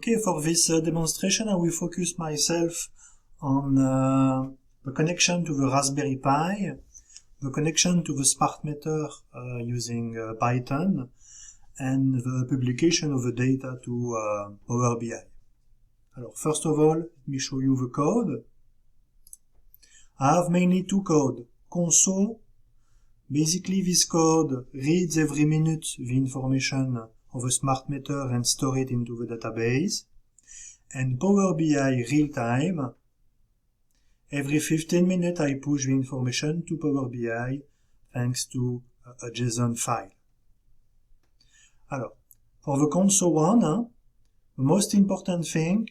Okay, for this demonstration I will focus myself on the connection to the Raspberry Pi, the connection to the smart meter using Python, and the publication of the data to Power BI. Alors, first of all, let me show you the code. I have mainly two codes. Console, basically this code reads every minute the information of a smart meter and store it into the database. And Power BI real time, every 15 minutes I push the information to Power BI thanks to a JSON file. Alors, for the console one, the most important thing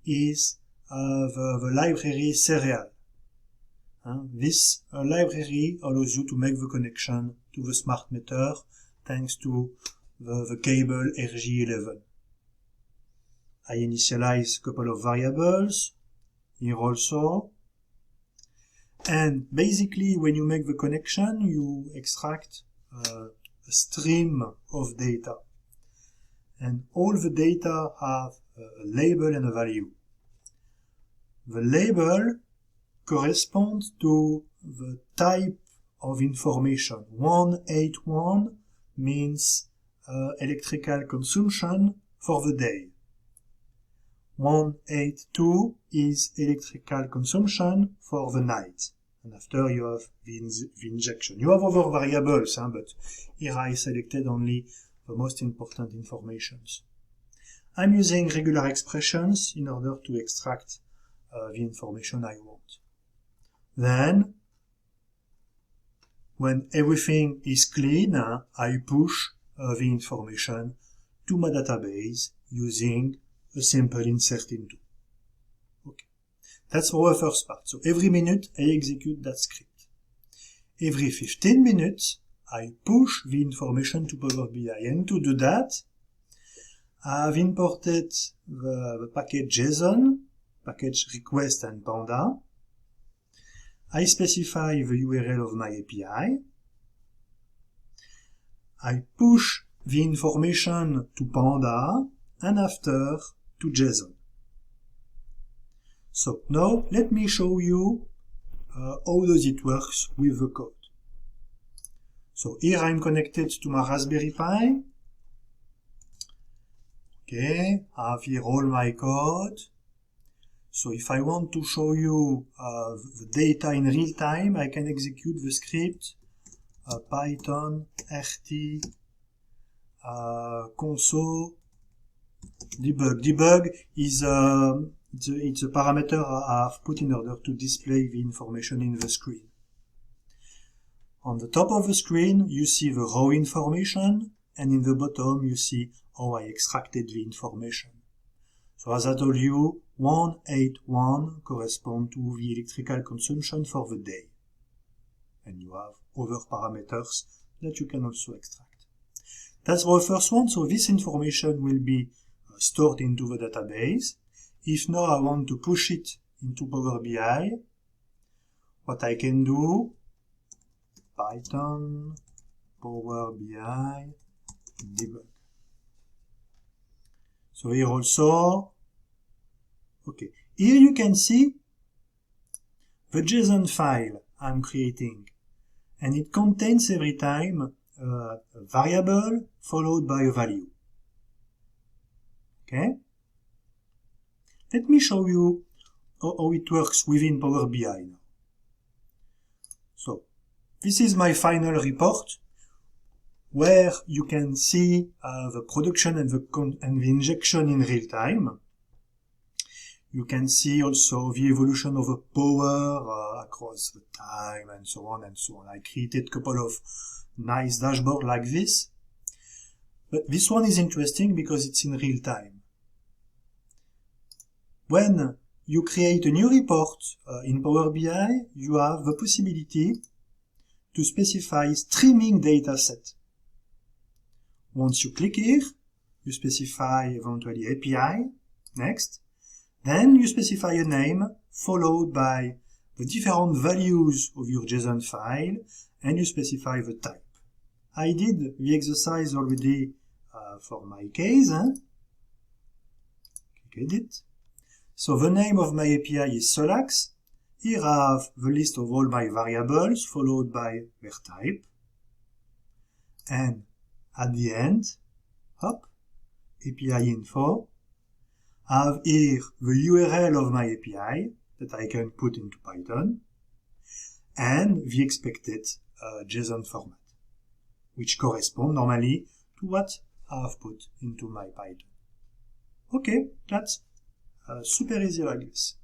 is the library serial. This library allows you to make the connection to the smart meter thanks to the cable RJ11. I initialize a couple of variables here also. And basically, when you make the connection, you extract a stream of data. And all the data have a label and a value. The label corresponds to the type of information. 181 means electrical consumption for the day. 182 is electrical consumption for the night. And after you have the injection. You have other variables, but here I selected only the most important informations. I'm using regular expressions in order to extract the information I want. Then, when everything is clean, I push the information to my database using a simple insert into. Okay. That's for the first part. So every minute I execute that script. Every 15 minutes I push the information to Power BI. And to do that, I've imported the package JSON, package request and Panda. I specify the URL of my API. I push the information to Panda and after to JSON. So now let me show you how does it works with the code. So here I'm connected to my Raspberry Pi. Okay, I have here all my code. So if I want to show you the data in real time, I can execute the script Python rt console debug. Debug is it's a parameter I've put in order to display the information in the screen. On the top of the screen, you see the raw information, and in the bottom, you see how I extracted the information. So as I told you, 181 corresponds to the electrical consumption for the day. And you have other parameters that you can also extract. That's the first one. So this information will be stored into the database. If now I want to push it into Power BI, what I can do, Python, Power BI, debug. So here also, okay, here you can see the JSON file I'm creating, and it contains every time a variable followed by a value. Okay? Let me show you how it works within Power BI now. So, this is my final report, where you can see the production and the injection in real time. You can see also the evolution of the power across the time and so on and so on. I created a couple of nice dashboards like this. But this one is interesting because it's in real time. When you create a new report in Power BI, you have the possibility to specify streaming data set. Once you click here, you specify eventually API, next. Then you specify a name followed by the different values of your JSON file, and you specify the type. I did the exercise already for my case. edit. So the name of my API is Solax. Here I have the list of all my variables followed by their type. And at the end, hop, API info. I have here the URL of my API that I can put into Python and the expected JSON format, which correspond normally to what I have put into my Python. Okay, that's super easy like this.